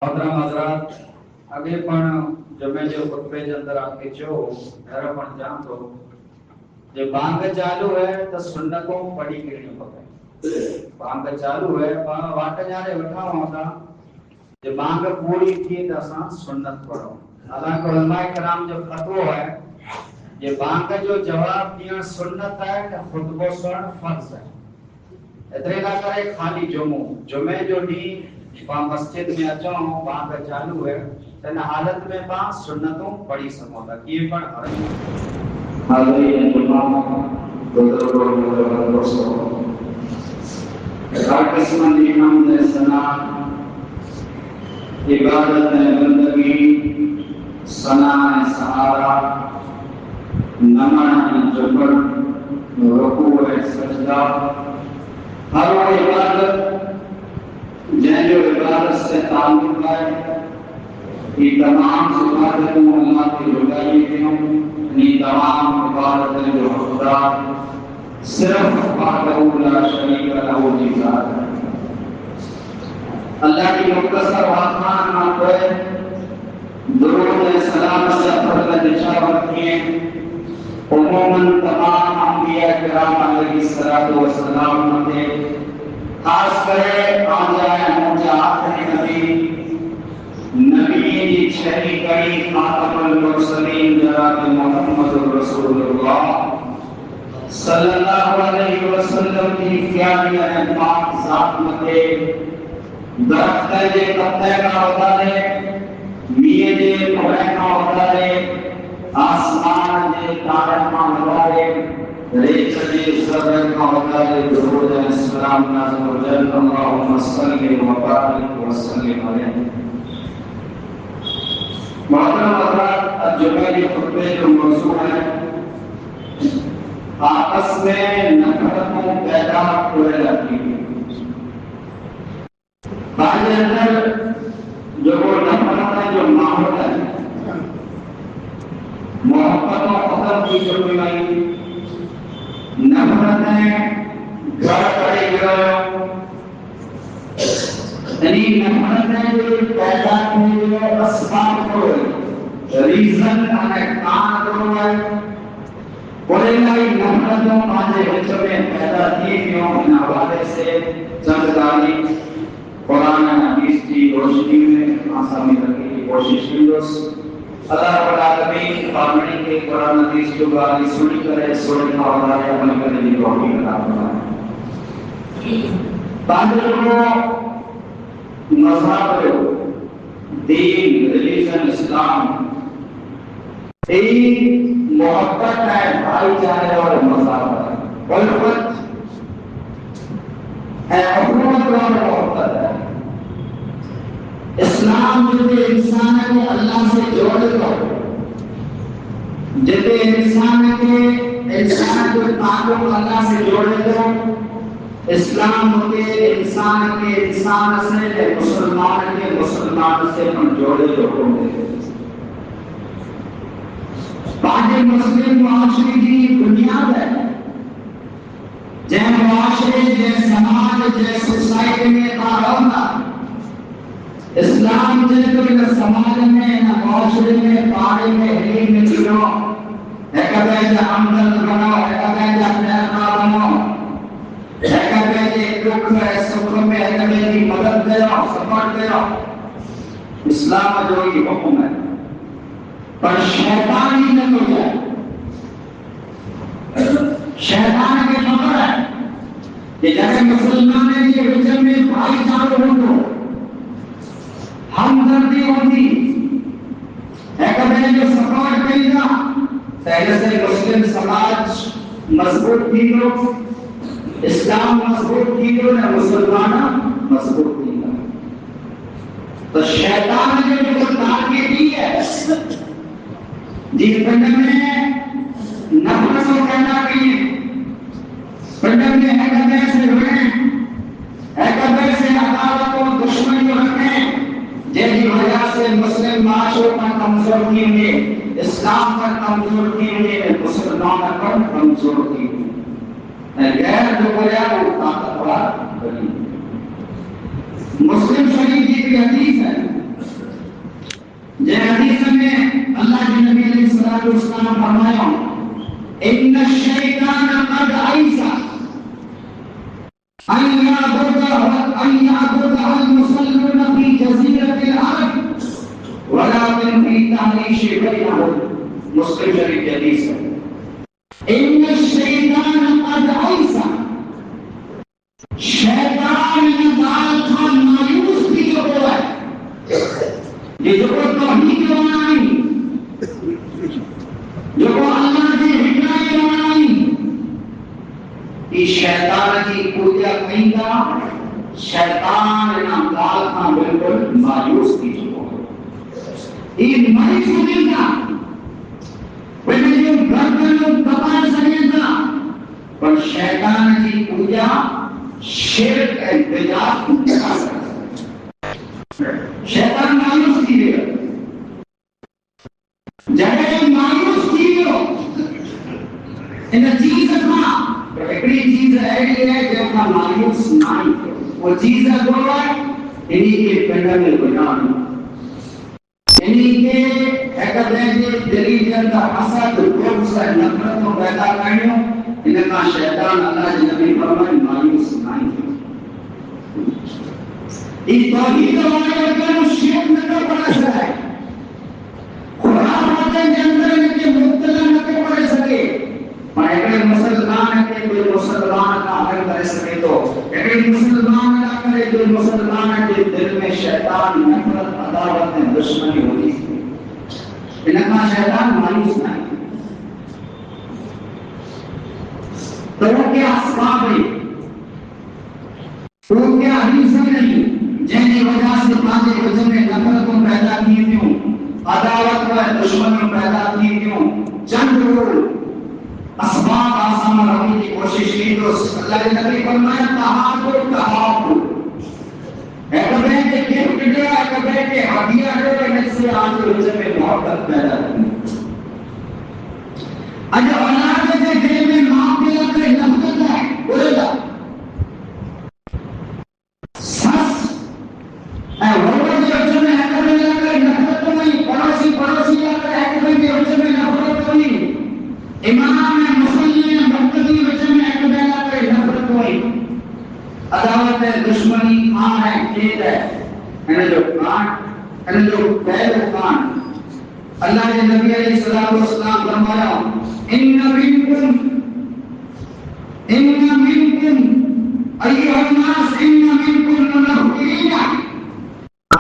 محترم حضرات اگے پن جو میں جو خطبے کے اندر آ کے جو گھر پن جان تو جو بانگ چالو ہے تو سنتوں پڑھی کرنی پکے بانگ چالو ہے واٹ جانے وٹھا ہوتا جو بانگ پوری تھی تو اساں سنت پڑھو حالانکہ علماء کرام جو فتوی ہے یہ بانگ جو جواب دیا سنت ہے کہ خطبہ سن فرض ہے اتنے نہ کرے خالی جمعے جو ڈی مسجد میں اچھا ہوں وہاں پہ چالو ہے تن حالت میں با سنتوں پڑھی سکوں گا یہ پر حاضرین جمعہ بزرگوں اور دوستوں ہر قسم کی حمد ثنا عبادت بندگی ثنا سہارا نمن جبر رکوع سجدہ ہر وہ عبادت جن جو عبادت سے تعلق ہے یہ تمام عبادتوں اللہ کی رضائی کیوں یہ تمام عبادتیں جو خدا صرف وحدہ لا شریک لہ کی ذات ہے اللہ کی مختصر واضحان مانتے درود سلام سے فرد نشاور کیے عموماً تمام انبیاء کرام علیہ السلام ہوتے خاص کرے آجائے موجہ آخری نبی کی چھری کری خاتم المرسلین جناب محمد رسول اللہ صلی اللہ علیہ وسلم کی پیاری پاک ذات متے درخت جے پتے کا ہوتا ہے میے جے پھڑے کا ہوتا ہے آسمان جے تارے کا ہوتا ہے ریچ جے زبر کا ہوتا ہے درود السلام نازل و جل اللہم صلی و بارک وسلم علیہ محترم حضرات جمعہ کے خطبے جو موضوع ہے آپس میں نفرتوں پیدا ہوئے جاتی ہے باقی اندر جو وہ نفرت ہے جو ماحول ہے محبت و ختم کی جو کوئی نفرتیں گھر پڑے گئے یعنی نفرتیں جو پیدا کی ہوئے اسباب کو ریزن کان کرو ہے بڑے لائی نفرتوں پانچے بچوں میں پیدا کی کیوں ان حوالے سے چند داری قرآن حدیث کی روشنی میں آسامی رکھنے کی کوشش کی دوست اللہ رب العالمین پابندی کے قرآن حدیث جو گالی سنی کرے سنی کا ہمارے عمل کرنے کی توفیق عطا فرمائے بعض لوگوں مذہب دین ریلیجن اسلام ایک محبت ہے بھائی چارے اور مذہب ہے الفت ہے حکومت اور محبت ہے اسلام جتے انسان کو اللہ سے جوڑ دو جتے انسان کو تعلق اللہ سے جوڑ دو اسلام کے انسان سے مسلمان سے جوڑے دو باقی مسلم معاشرے کی بنیاد ہے جن معاشرے جن سماج جن سوسائٹی میں ہوتا اسلام جن کو سماج میں معاشرے میں پاڑی میں حلیم میں چلو ایک بیجا ہمدرد بناؤ ایک بیجا پیرنا بناؤ ایک بیجے دکھ ہے سکھ میں ایک بیجی مدد دے رہا سپورٹ دے رہا اسلام جو یہ حکم ہے پر شیطان ہی نہ ہو جائے شیطان کے خبر ہے کہ جیسے مسلمان کے وجہ میں بھائی چارہ ہو تو ہمدردی ہوتی ایک بیجے سپورٹ کرے گا پہلے سے مسلم سماج مضبوط کی لو اسلام مضبوط کی لو نہ مسلمان مضبوط کی لو تو شیطان نے جو تاکید کی ہے جس پنڈ میں نفرت و پیدا کی پنڈ میں ایک سے ہوئے ایک سے عداوت و دشمنی رکھیں جن وجہ سے مسلم معاشروں پر کمزور کیے ہوئے اسلام پر کمزور کیے ہوئے مسلمان پر کمزور کیے ہوئے غیر جو بولیا وہ طاقتور بنی مسلم شریف کی بھی حدیث ہے السلام فرمایا ان الشیطان قد عیس ان يعبد المصلون في جزيرة العرب ولكن في تحريش بينهم. مسلم شریف کی حدیث ہے. ان الشیطان قد عیس، شیطان نے ظاہر تھا مایوس بھی جو ہوا ہے. یہ جو توحید بنائی، جو اللہ کی ہدایت بنائی، یہ شیطان کی پوجا کہیں گا. شیطان نہ گال تھا بالکل مایوس کی جو یہ مریض ہونے کا پہلے جو گردن کپڑ سکے گا. پر شیطان کی پوجا شرک التجاج شیطان مایوس کی گیا. جب مایوس کی گیا ان چیز کا ایکڑی چیز ایڈی ہے جو کا مایوس نہیں وہ چیز ہے وہ ہے انہی کے پنڈا میں بجان انہی کے ایکڑے کے دلی جنتا حسد روگ سے نفرتوں پیدا کرنیوں انہا شیطان اللہ جنبی فرمائی مایوس نہیں. اس توحید والے وقت شیخ نکر پڑا سکے خرافاتیں کے اندر ان کے مبتلا نکر پڑے سکے. پر ایک مسلمان کے کوئی مسلمان کا حل کر سکے تو ایک مسلمان نہ کرے جو مسلمان کے دل میں شیطان نفرت عداوت دشمنی ہوتی ہے. انہا شیطان مایوس نہیں. تو وہ کیا اسباب ہے وہ کیا حدیثیں نہیں جن کی وجہ سے پانے وجہ میں نفرتوں پیدا کی کیوں عداوت و دشمنوں پیدا کی کیوں چند اسباب آسان رکھنے کی کوشش کی تو اللہ کے نبی فرمایا تحابب ایک بے کے گفٹ دے ایک بے کے ہدیہ دے ان سے آج وجہ میں محبت پیدا کی. اگر اولاد کے دل میں ماں پیا کر نفرت ہے بولے گا سس اے وہ جو وجہ میں ایک بے کر نفرت نہیں پڑوسی لا کر ایک بے کے وجہ میں نفرت نہیں امام مسلم مقتدی وجہ میں ایک بے کر نفرت نہیں عداوت ہے دشمنی خان ہے قید ہے انہیں جو کان انہیں جو پہل کان. اللہ کے نبی علیہ الصلوۃ والسلام فرمایا ان منکم ایھا الناس ان منکم منافقین.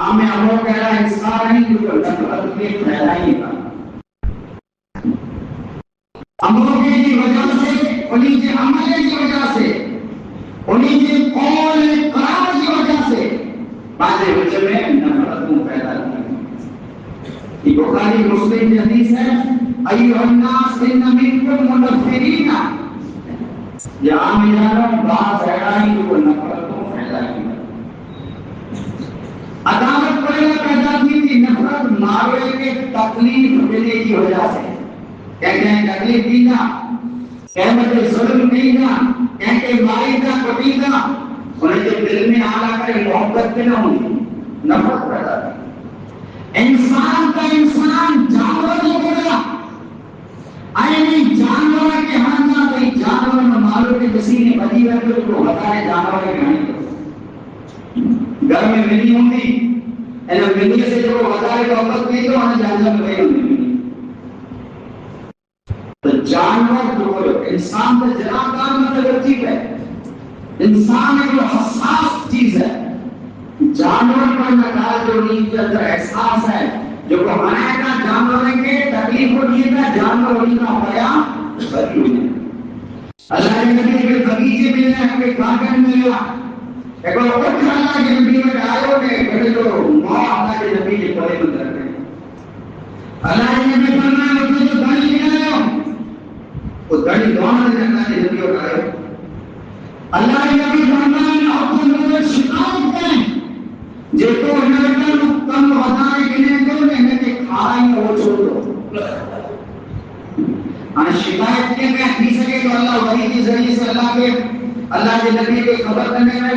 ہمیں ابو کہہ رہا ہے انسان نہیں جو نفرت کے پھیلائی گا امروں کی وجہ سے انہیں کے عمل کی وجہ سے انہیں کے قول قرار کی وجہ سے بعض وجہ میں نفرتوں پیدا کی. بخاری مسلم کی حدیث ہے ایھا الناس ان منکم منافقین. یہاں میرا بات ایڑائی جو نفرتوں پھیلائی ہے. عداوت پیدا کی تھی نفرت ماوے کے تکلیف دینے کی وجہ سے کہتے ہیں تکلیف دینا کہتے ظلم دینا کہتے مائی کا کبینا انہیں جو دل میں آلہ کر محبت کے نہ ہوئی نفرت پیدا کی. انسان کا انسان جانور نہیں بولا آئینی جانور کے ہاں کوئی جانور میں معلوم ہے کسی نے بدی رکھے تو بتائے جانور کے نہیں گھر میں ملی ہوں گی ایسا ملی سے جو بتائے تو وقت نہیں تو وہاں جانور میں گئی ہوں گی. تو جانور جو بولو انسان کا جناب کام مطلب عجیب ہے. انسان ایک حساس چیز ہے. جانور پر نکال جو نیچ کے اندر احساس ہے جو کو منع کا جانور کے تکلیف ہو نہیں کا جانور ہونے کا پایا اللہ کے نبی کے بغیچے میں ہمیں گارڈن میں لیا ایک اور اللہ کے نبی میں آئے نے بڑے جو ماں اللہ کے نبی کے پڑے میں رکھے اللہ کے نبی فرمایا وہ جو داڑھی لگایا وہ داڑھی دونوں نے اللہ کے نبی کو کہا اللہ کے نبی فرمایا آپ کو مجھے شکایت کریں جو تو نرکن کم بتانے کے لیے تو نہیں کہ کھائیں وہ چھوڑ دو. شکایت کے میں پی سکے تو اللہ وحی کے ذریعے سے اللہ کے نبی کے خبر کرنے میں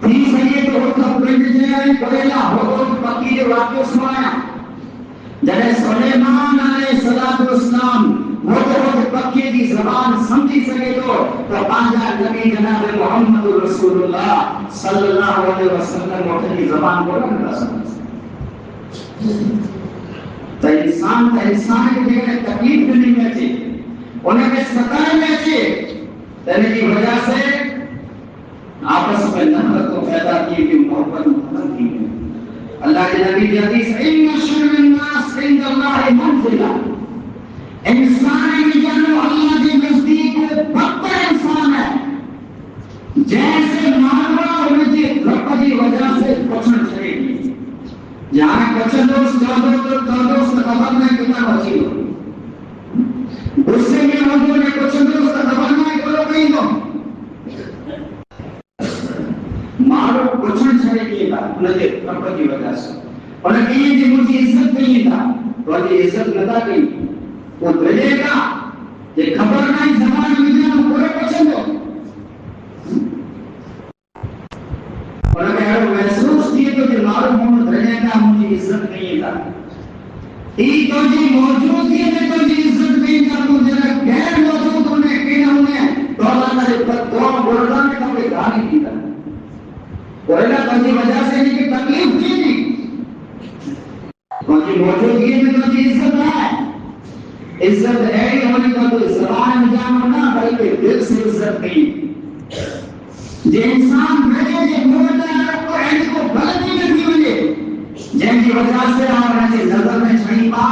پی سکے تو وہ سب پرنٹ جائے پڑے لا ہو تو پکی جو واقعہ سنایا جڑے سلیمان علیہ السلام وہ تو پکے دی زبان سمجھی سکے تو پانچا نبی جناب محمد رسول اللہ صلی اللہ علیہ وسلم وہ کی زبان کو نہ سمجھ تو انسان کے لیے تکلیف نہیں ہوتی انہیں کے ستائے میں تینے کی وجہ سے آپس میں نفرت کو پیدا کی کہ محبت ختم کی اللہ کے نبی کی حدیث ان شر الناس عند اللہ منزلہ انسان کی جانو اللہ کے نزدیک بدتر انسان ہے جیسے ماروا انہیں کی رب کی وجہ سے پچھن چلے گی جہاں پچھن دوست خبر میں کتنا بچی ہو غصے میں موضوع میں پچھن دوست خبر میں کرو کہیں دو مارو پچھن چلے گی انہیں کی رب کی وجہ سے انہیں کہیں کہ مجھے عزت نہیں تھا تو انہیں عزت نہ تھا کہیں وہ دلے گا کہ خبر نہیں زمان میں جانا پورے پسند ہو اور اگر محسوس کیے تو کہ معلوم ہوں دلے گا مجھے عزت نہیں تھا ای تو جی موجود کیے تو جی عزت نہیں تھا تو جنہ غیر موجود ہونے کے ہونے تو اللہ نے دعا بولنا میں کبھی گالی کی تھا اور اللہ تنجی وجہ سے نہیں کہ تکلیف کی نہیں تو جی موجود کیے تو جی عزت ہے عزت ہے ہی ہونے کا تو زبان جانو نہ بلکہ دل سے عزت نہیں جو انسان بھلے جو موجودہ کو اینڈ کو غلطی کرتی ہوئے جن کی وجہ سے اور ایسے نظر میں چھڑی پا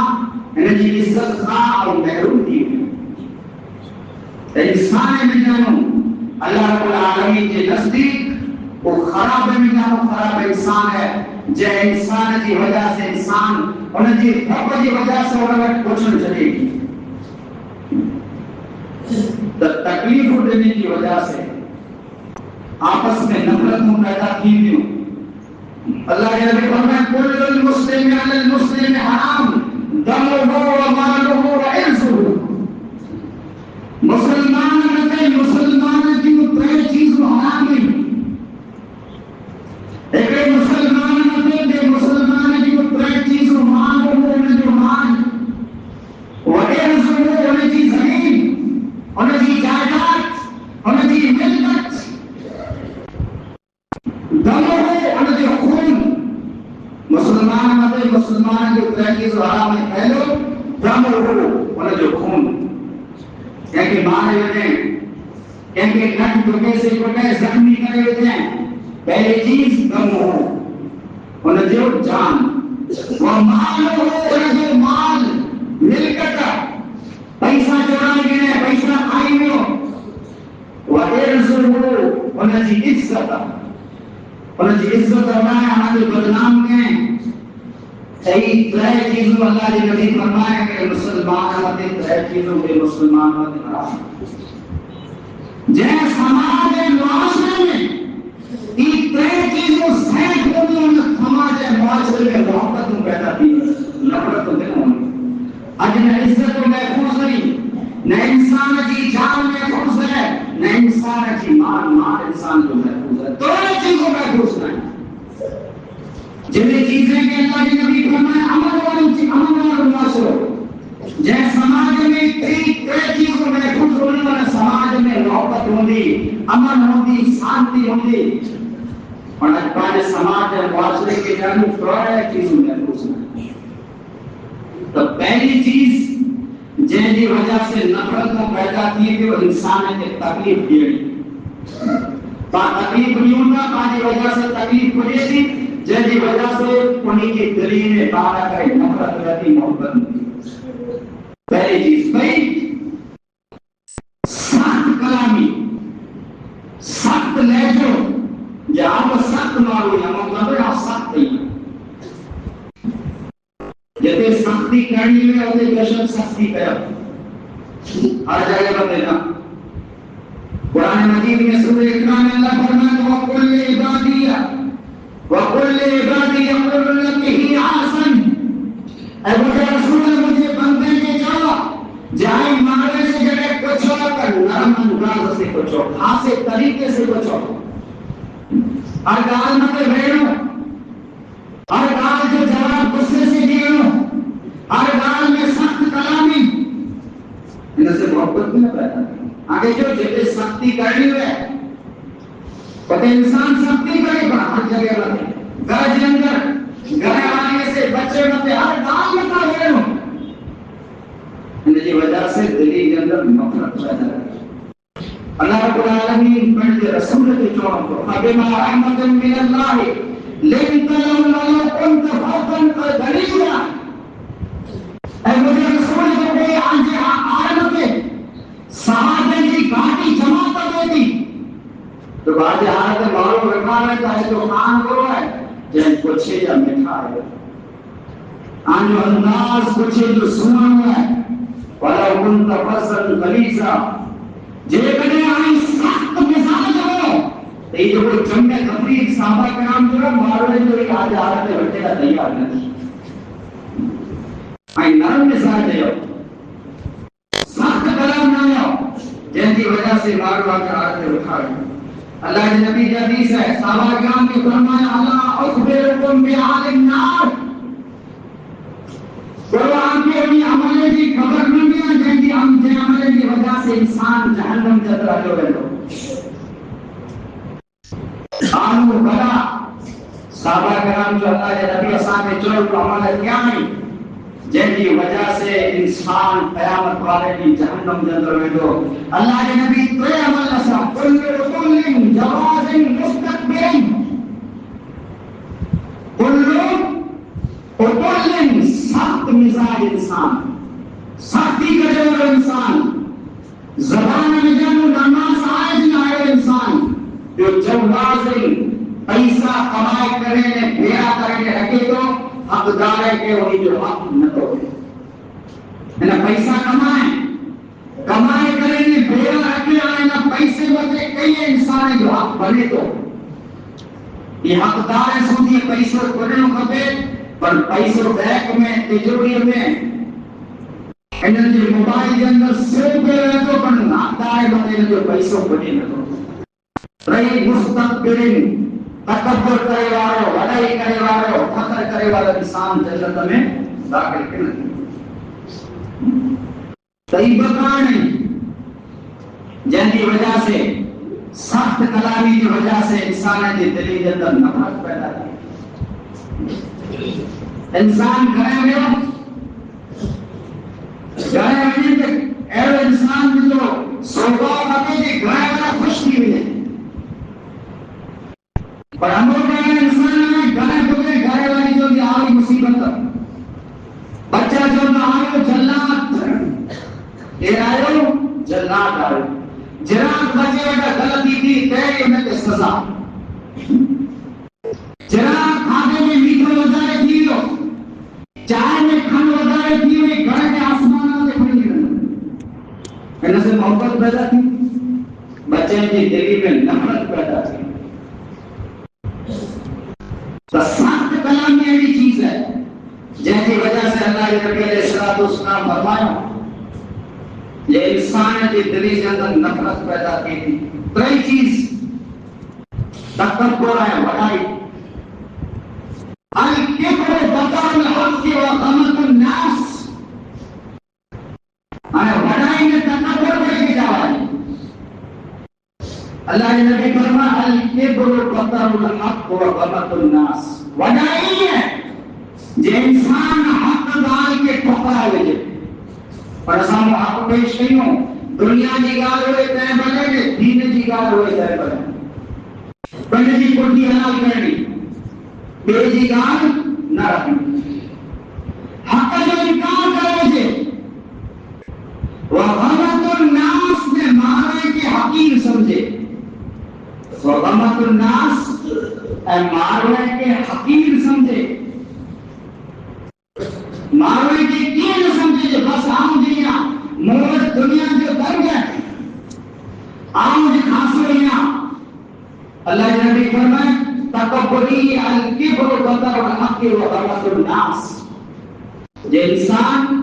انہیں کی عزت خواہ اور محروم تھی انسان میں جانو اللہ رب العالمین کے نزدیک وہ خراب میں جانو خراب انسان ہے جو انسان کی وجہ سے انسان انہیں کی رب کی وجہ سے انہیں پوچھن چلے گی تکلیف دینے کی وجہ سے آپس میں نفرت کو پیدا کی دیوں اللہ کے نبی فرمائے کل المسلم علی المسلم حرام دمہ و مالہ و عرضہ مسلمان کی ترے چیز حرام نہیں ایک مسلمان کی ترے چیز مال و جو مال و عرضہ کی زمین انہیں کی جائیداد انہیں کی ملکت دموں انہیں کی خون مسلمان جو ترقی حرام ہے پہلو دموں انہیں جو خون کیونکہ مارے ہوتے ہیں کیونکہ نٹ دکے سے کٹے زخمی کرے ہوتے ہیں پہلی چیز دموں انہیں جو جان وہ مال انہیں جو مال ملکت پیسہ چورانے کے لیے پیسہ کھائی میں ہو وہ انہیں جی عزت فرمایا ہمارے بدنام کے صحیح ترے چیزوں اللہ جی نبی فرمایا کہ مسلمان ہوتے ترے چیزوں کے مسلمان ہوتے حرام جیسے سماج معاشرے میں یہ ترے چیزوں سیٹ ہونے ان سماج معاشرے میں محبت کو پیدا کی نفرت کو دینا آج نہ عزت کو محفوظ نہیں نہ انسان کی جان محفوظ ہے نہ انسان کی مال انسان کو محفوظ ہے دونوں چیزوں محفوظ نہیں جنہیں چیزیں کہ اللہ کے نبی فرمائے امن والا معاشرہ جیسے سماج میں ترے چیزوں محفوظ ہونے والا سماج میں محبت ہوندی امن ہوندی شانتی ہوندی اور اجبان سماج اور معاشرے کے جانب ترے چیزوں محفوظ نہیں تو پہلی چیز جن کی وجہ سے نفرت کو پیدا کی کہ وہ انسان کے تکلیف دیڑی تکلیف نہیں ہوتا پانی وجہ سے تکلیف کو دیتی جن کی وجہ سے انہی کی دلی میں بارہ کرے نفرت رہتی محبت نہیں پہلی چیز بھئی سخت کلامی سخت لہجو جہاں وہ سخت معلوم ہے مطلب ہے آپ سخت نہیں جتے سختی کرنی میں ہوتے بشن سختی کرو ہر جگہ پر دینا قرآن مجید میں سورہ اکرام میں اللہ فرمائے وَقُلْ لِعِبَادِي يَقُولُ الَّتِي هِيَ أَحْسَنُ اے مجھے رسول مجھے بندے کے جاؤ جائیں مارے سے جڑے کچھو کر نرم انداز سے کچھو خاصے طریقے سے کچھو ہر گال مطلب بھیڑو ہر گال جو جواب غصے سے دیو پتہ انسان سختی کرے گا ہر جگہ رہے گھر کے اندر گھر آنے سے بچے بچے ہر کام میں کر رہے ہوں ان کی وجہ سے دلی کے اندر نفرت پیدا ہے. اللہ رب العالمین پڑھتے رسول کے چوڑوں کو فبما رحمت من اللہ لنت لهم ولو كنت فظا غليظا. اے مجھے رسول کو کوئی آج عالمت صحابہ کی گاڑی جمع کر دیتی تو بعد حالت مارو رکھا رہتا ہے تو خان کو ہے جن کچھ یا مٹھا ہے آن جو انداز کچھ جو سنا ہوا ہے وَلَوْ كُنْتَ فَظًّا غَلِيظًا جے کنے آئی سخت مزاج ہو تو یہ جو کوئی جنگ تفریق صحابہ کرام جو ہے مارو جو ایک آج حالت بٹے کا تیار نہیں آئی نرم مزاج ہے سخت کلام نہ ہو جن کی وجہ سے مارو آج حالت اٹھا رہے. اللہ کے نبی کی حدیث ہے صحابہ کرام نے فرمایا اللہ اخبرکم بحال النار قرآن کے بھی عملے کی خبر نہیں ہے جن کی عملے کی وجہ سے انسان جہنم کے اندر آ گئے آنو بڑا صحابہ کرام جو اللہ کے نبی اسلام نے چل کو عمل کیا نہیں جن کی وجہ سے انسان قیامت والے کی جہنم کے اندر بیٹھو. اللہ کے نبی تو عمل ایسا کل جواز مستقبل کل سخت مزاج انسان سختی کرے والا انسان زبان میں جب نماز آئے نہ آئے انسان جو جواز پیسہ کمائے کرے بھیا کرے رکھے تو حقدار ہے کہ وہی جو حق نہ تو ہے پیسہ کمائے کریں گے بھیا رکھے آئے نہ پیسے بچے کئی انسان ہے جو حق بنے تو یہ حقدار ہے سوچیے پیسوں بڑھنے کھپے پر پیسوں بینک میں تجوری میں انرجی موبائل کے اندر سیو پہ رہے تو پر حقدار بنے جو پیسوں بڑھنے تو رہی مستقبلین تکبر کرے والو وڈائی کرے والو فخر کرے والا انسان جنت میں داخل کرنے طیب کہانی جن کی وجہ سے سخت کلامی کی وجہ سے انسان کی دلی کے اندر نفرت پیدا کی. انسان گھرے میں ایسے انسان جو سوبا ہوتے کہ گھر والا خوش نہیں ملے پر ہم لوگ انسان گھر والی جو آئی مصیبت بچہ جو نہ آئے جلات آئے جلات آئے جرات بچے کا غلطی تھی تیرے میں تے سزا جرات کھانے میں میٹھا وزارے تھیو چائے میں کھان وزارے تھیو ایک گھر کے آسمان سے کھڑی رہنا سے محبت پیدا تھی بچے کی دلی میں نفرت پیدا تھی. سخت کلام یہ ایسی چیز ہے جن کی وجہ سے اللہ کے نبی علیہ الصلوۃ والسلام فرمایا یہ انسان کی دلی کے اندر نفرت پیدا کی تھی. کئی چیز تکبر ہے بڑائی الکبر بطر الحق وغمط الناس بڑائی میں تکبر بڑھ کے جا رہا ہے. اللہ کے نبی فرمایا الکبر بطر الحق وغمط الناس بڑائی ہے جو انسان حق ڈال کے ٹھکرا لے پر اساں حق پیش کیوں دنیا کی گال ہوئے تے بنے کہ دین کی گال ہوئے تے بنے بنے کی کوٹی حلال کرنی بے جی گال نہ رکھنی حق جو انکار کرے تھے وغمط الناس نے مارے کے حقیر سمجھے وغمط الناس مارے کے حقیر سمجھے مارے کے کیے نہ سمجھے جو بس عام دنیا مورد دنیا جو در گئے عام جو خاصوریاں اللہ کے نبی فرمائے تکبری الکبر بطر الحق وغمط الناس جو انسان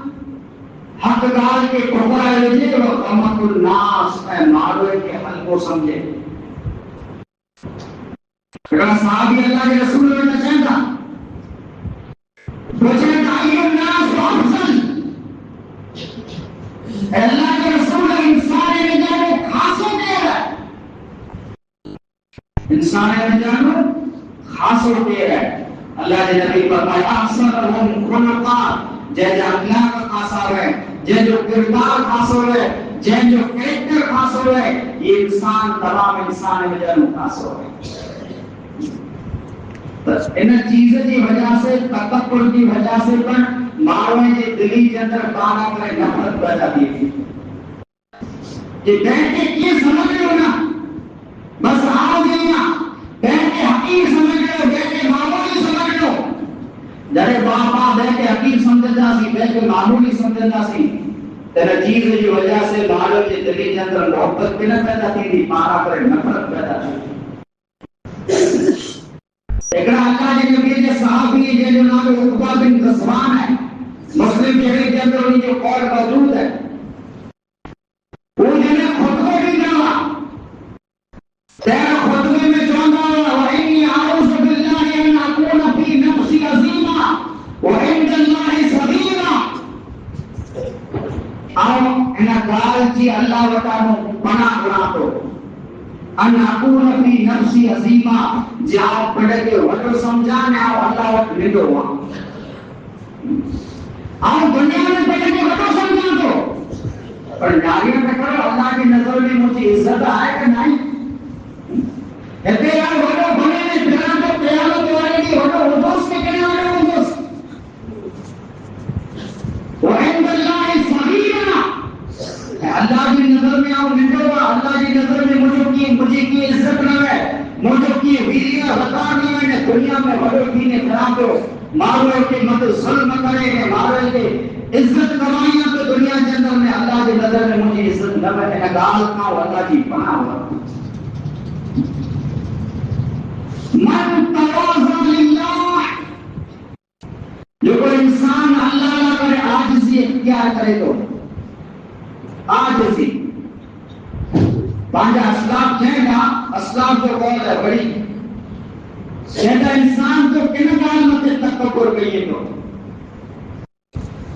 حق گال کے ٹھکرا لے وغمط الناس مارے کے حل کو سمجھے. اگر صحابی اللہ کے رسول میں نہ چاہتا اللہ کے رسول انسان نے جو خاصوں دے رہا انسان ہے جانو خاص ہوتے ہیں اللہ کے نبی فرمایا احسنهم خلقا جے جو اخلاق خاص ہے جے جو کردار خاص ہے جے جو کریکٹر خاص ہے یہ انسان تمام انسان ہے جانو خاص ہے بس ان چیز کی وجہ سے تکبر کی وجہ سے پر ماروے کے دلی کے اندر پانا کرے نفرت پیدا کی کہ بیٹھ کے یہ سمجھ رہے ہو نا بس آؤ گیا بیٹھ کے حقیق سمجھ رہے ہو بیٹھ کے معمولی سمجھ رہے ہو جرے باپا بیٹھ کے حقیق سمجھتا سی بیٹھ کے معمولی سمجھتا سی تیرا چیز کی وجہ سے ماروے کے دلی کے اندر محبت نہ پیدا تھی پانا کرے نفرت پیدا تھی ایک اللہ کے نبی کے صحابی ہے جو نام عقبہ بن غزوان ہے مسلم شریف کے اندر ان کی قول موجود ہے وہ نے خطبہ بھی ڈالا تیرا خطبے میں چاہتا ہے وَإِنِّي أَعُوذُ بِاللَّهِ أَنْ أَكُونَ فِي نَفْسِي عَظِيمًا وَعِندَ اللَّهِ صَغِيرًا آؤ انہا قال جی اللہ وطانو پناہ بنا تو ان اکون فی نفسی عظیمہ جاؤ پڑھ کے وڈو سمجھانے آؤ اللہ وقت لیدو وہاں آؤ دنیا میں پڑھ کے وڈو سمجھا دو پر ناریوں میں کرو اللہ کی نظر میں مجھے عزت آئے کہ نہیں کہتے یار وڈو بنے میں پھران تو قیامت والے کی وڈو حدوث میں کہنے والے حدوث وعند اللہ صغیرہ اللہ کی نظر میں آؤ نڈو اللہ کی نظر میں مجھے کی عزت نہ ہے مجھے کی ویریہ بتا نہیں ہے دنیا میں بڑے دینے خراب دو مارو کے مت ظلم کرے گے مارو کے عزت کمائیاں تو دنیا کے اندر میں اللہ کی نظر میں مجھے عزت نہ ہے گال کا اللہ کی پناہ ہوا من تواضع للہ جو کوئی انسان اللہ نہ کرے عاجزی اختیار کرے تو عاجزی پانچہ اسلاف کہیں گا اسلاف جو قول ہے بڑی کہتا انسان کو کنگال متے تکبر کہیے تو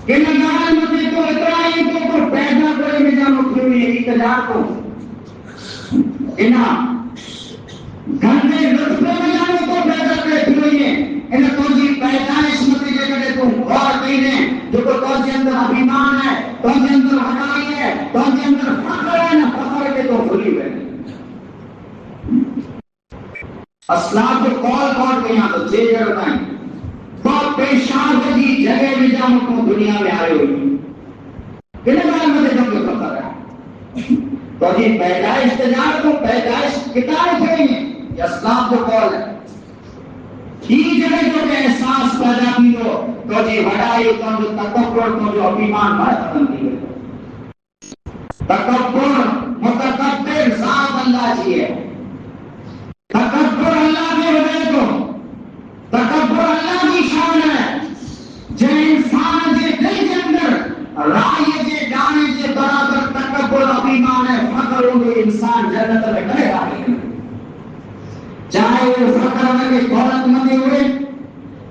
کنگال متے تو اترائی تو پیدا کرے میں جانو کیوں یہ اقتدار کو انہا گھنٹے رفتے میں جانو تو پیدا کرے کیوں یہ انہا تو جی پیدائش متے جے کرے تو غور کہینے جو کو تو جی اندر ابھیمان ہے تو جی اندر ہٹائی ہے تو جی اندر فخر ہے نا فخر کے تو بھولی ہے اسلاف جو کال کہاں تو چھ جگہ بتائیں بہت پیشان ہے جی جگہ میں جاؤں کو دنیا میں آئے ہوئی کنے بار مجھے جب کو فخر ہے تو جی پیدائش تجار کو پیدائش کتاب ہے یہ اسلاف جو کال ہے یہ جگہ جو کہ احساس پیدا کی تو جی بڑائی تو جو تکبر تو جو ابھیمان بڑھ ختم کی ہے تکبر متکبر ذات اللہ جی ہے تکبر اللہ کے وجہ کو تکبر اللہ کی شان ہے جو انسان کے دل کے اندر رائے کے جانے کے برابر تکبر ابھیمان ہے فخر ہو گئے انسان جنت میں کرے گا چاہے وہ فخر میں کے دولت مندی ہوئے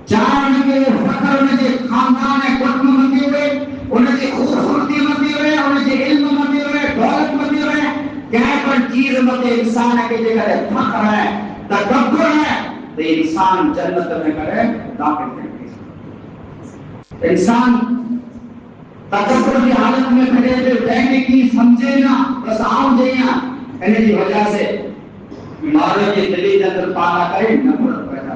چاہے ان کے فخر میں کے خاندان ہے قطب مندی ہوئے ان کے خوبصورتی مندی ہوئے ان کے علم مندی ہوئے دولت مندی ہوئے کہیں پر چیز مندی انسان کے جگہ فخر ہے تکبر ہے تو انسان جنت میں کرے داخل کرے انسان تکبر کی حالت میں کھڑے تھے کہنے کی سمجھے نا بس آؤں جائیاں کہنے کی وجہ سے مارے کے دلی کے اندر پالا کرے نفرت پیدا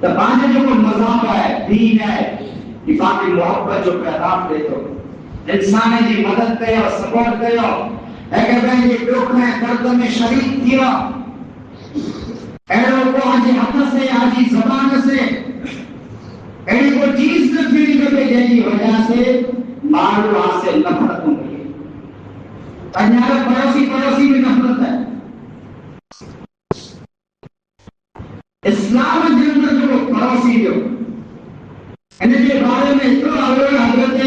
تو پانچے جو کوئی مذہب ہے دین ہے اتفاقی محبت جو پیغام دے تو انسان جی مدد کرے اور سپورٹ کرے اگر میں یہ دکھ میں درد میں شریک کیا ایڈو کو آجی حق سے آجی زبان سے ایڈو کو چیز سے پھری کرے جیسی وجہ سے مارو آن سے نفرت ہوں گئی انجھار پڑوسی میں نفرت ہے اسلام کے اندر جو پڑوسی جو انہیں کے بارے میں اتنا حضرت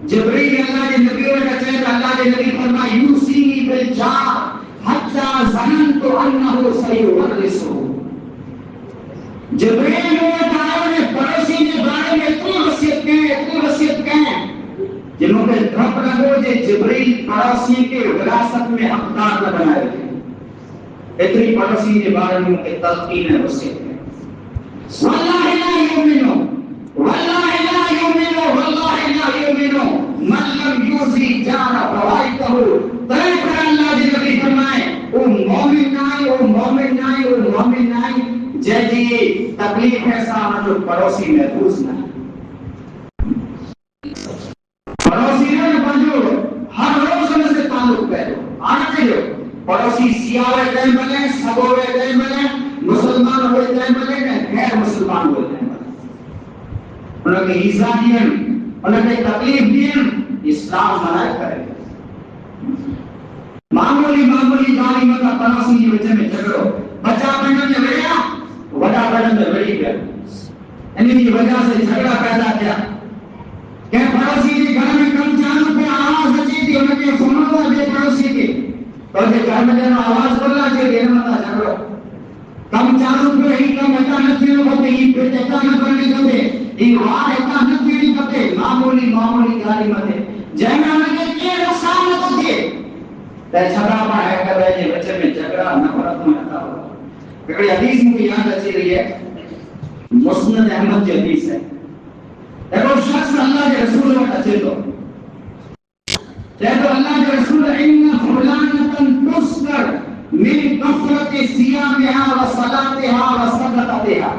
جبریل اللہ کے نبی کا چہت اللہ کے نبی فرمائے یوسینی بالجار حتی ظننت انہو سیورثو جبریل نے پڑوسی کے بارے میں اتنی وصیت کہیں جنہوں نے رب لگو جے جبریل پڑوسی کے وراثت میں حقدار نہ بنائے تھے اتنی پڑوسی کے بارے میں کہ تلقین ہے اس سے واللہ لا یؤمنو واللہ لا یؤمنو واللہ لا یؤمنو من لم یوزی جانا فوائتہ طرح پر اللہ جی نبی فرمائے وہ مومن نائی جیجی تکلیف ایسا جو پڑوسی محفوظ نہ پڑوسی نے بنجو ہر روز ان سے تعلق ہے آنا چاہیے پڑوسی سیاوے کہیں بلے سبوے کہیں بلے مسلمان ہوئے کہیں بلے غیر مسلمان ہوئے کہیں بلے انہوں کے ایزا دین انہوں کے تکلیف دین اسلام منائے کرے معمولی گالی مطلب پڑوسی کی وجہ میں جھگڑو بچہ پڑھنے میں بڑھیا وڈا پڑھنے میں بڑھی گیا انہی کی وجہ سے جھگڑا پیدا کیا کہ پڑوسی کے گھر میں کم چانوں پہ آواز اچھی تھی انہوں نے سنو گا بے پڑوسی کی تو کہ گھر میں جنہوں آواز کرنا چاہیے دینا مطا جھگڑو کم چانوں پہ ہی کم اتا نتیروں ہوتے ہی پھر اتا نہ کرنے کرتے ہی وہاں اتا نتیری کرتے معمولی گالی مطے جہاں لگے کیا نقصان نہ ہوتے تے جھگڑا پڑا ہے کر رہے ہیں بچے میں جھگڑا نفرت میں اتا ہو کہ حدیث مجھے یاد اچھی رہی ہے مسند احمد کی حدیث ہے دیکھو شخص اللہ کے رسول میں اچھے تو جب اللہ کے رسول ان فلانتن تسکر من کفرت سیامها وصلاتها وصدقتها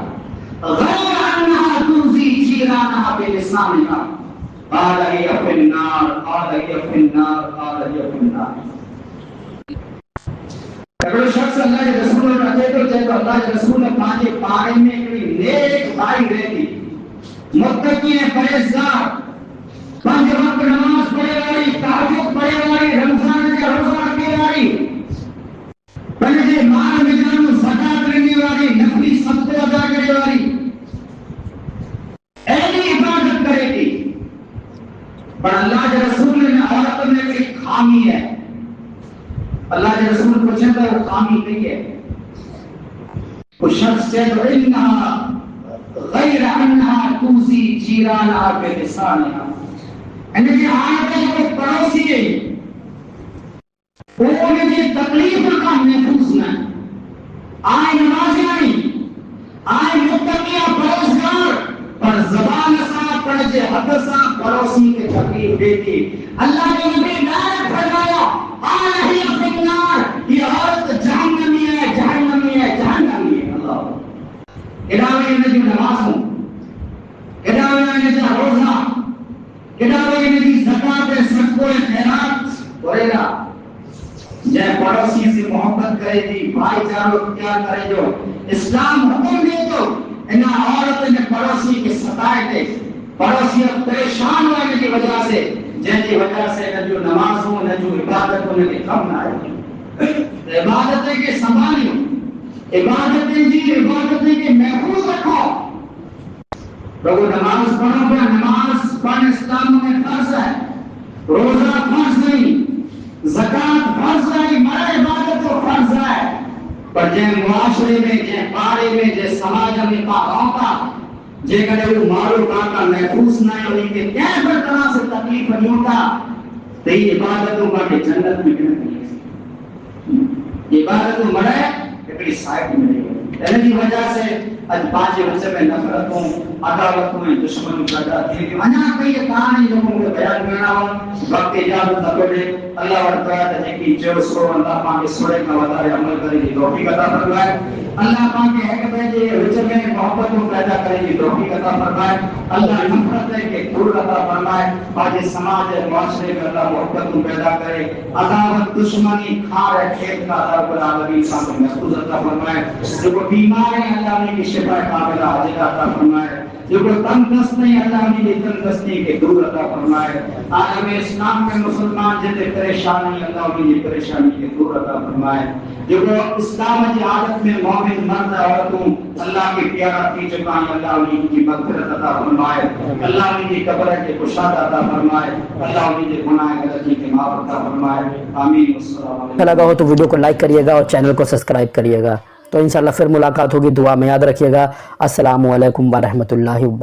غیر انها تنزی جیرانها بلسانها قال هي في النار قال هي في النار قال هي في النار اگر شخص اللہ کے رسول میں اچھے تو جب اللہ کے رسول نے پانچے پارے میں کوئی نیک بھائی رہتی متقی پرہیزگار پانچ وقت نماز پڑھنے والی تہجد پڑھنے والی رمضان کا روزہ رکھنے والی پنجے مال مجانو زکات لینے والی نفلی صدقے ادا کرنے والی ایسی عبادت کرے گی پر اللہ کے رسول نے عورت میں کوئی خامی ہے اللہ کے رسول پوچھے تو وہ خامی نہیں ہے وہ شخص سے تو انہا غیر انہا توزی جیرانا بلسانہا انہیں کہ آیت ہے جو پڑوسی ہے انہیں کہ تکلیف کا محفوظ نہ آئے نمازی نہیں آئے متقیہ پڑوسگار پر زبان سا پڑھے حد سا پڑوسی کے تکلیف دیتی اللہ کے نبی نائب فرمایا آلہی اپن نار یہ عورت جہنمی ہے اللہ اداوے نے جو نماز ہوں اداوے نے جو روزہ اداوے نے جو زکاة صدقہ خیرات وغیرہ جائے پڑوسی سے محبت کرے دی بھائی چاروں اختیار کرے جو اسلام حکم دے تو انہا عورت نے پڑوسی کے ستائے تھے پڑوسی پریشان ہونے کی وجہ سے جن کی وجہ سے نہ جو نماز ہو نہ جو عبادت ہو نہ کہ کم نہ آئے عبادتیں کے سنبھالی ہوں عبادتیں کے محفوظ رکھو لوگوں نماز پڑھو گا نماز پڑھنا اسلام میں فرض ہے روزہ فرض نہیں زکات فرض ہے مرے عبادت تو فرض ہے پر جن معاشرے میں جن پارے میں جن سماج میں پاہوں کا جن کڑے وہ مارو کا محفوظ نہ ہوئی کہ کیسے پر طرح سے تکلیف نہیں ہوتا تو یہ عبادتوں کا جنت میں نہیں عبادتوں مرے کہ صاحب ملے گا کی وجہ سے آج پانچ بچے میں نفرت ہوں عداوت میں دشمن پیدا تھی کہ انا کئی کہانی لوگوں کو بیان کرنا ہوں وقت اجازت نہ پڑے اللہ ورطا ہے کہ جو سو اللہ پاک سورے کا وطارے عمل کرے گی توفیق عطا فرمائے اللہ پاک ہے کہ بھائی رچے میں محبت کو پیدا کرے گی توفیق عطا فرمائے اللہ نفرت ہے کہ دور عطا فرمائے باقی سماج معاشرے میں اللہ محبت کو پیدا کرے عداوت دشمنی کھار ہے کھیت کا رب العالمین سامنے محفوظ عطا فرمائے جو کو بیمار ہے اللہ نے کی شفا کاملہ عاجلہ عطا فرمائے جو کوئی تنگست نہیں اللہ نے یہ تنگستی کے دور عطا فرمائے عالم اسلام کے مسلمان جتنے پریشانی اللہ نے یہ پریشانی کے دور عطا فرمائے جو کو اسلام کی عادت میں مومن مرد عورتوں اللہ کی پیارا کی چکائیں اللہ نے کی مغفرت عطا فرمائے اللہ نے کی قبر کے کشاد عطا فرمائے اللہ نے کی گناہ غلطی کے معاف عطا فرمائے آمین والسلام علیکم لگا ہو تو ویڈیو کو لائک کریے گا اور چینل کو سبسکرائب کریے گا تو انشاءاللہ پھر ملاقات ہوگی دعا میں یاد رکھیے گا السلام علیکم ورحمۃ اللہ وبرکاتہ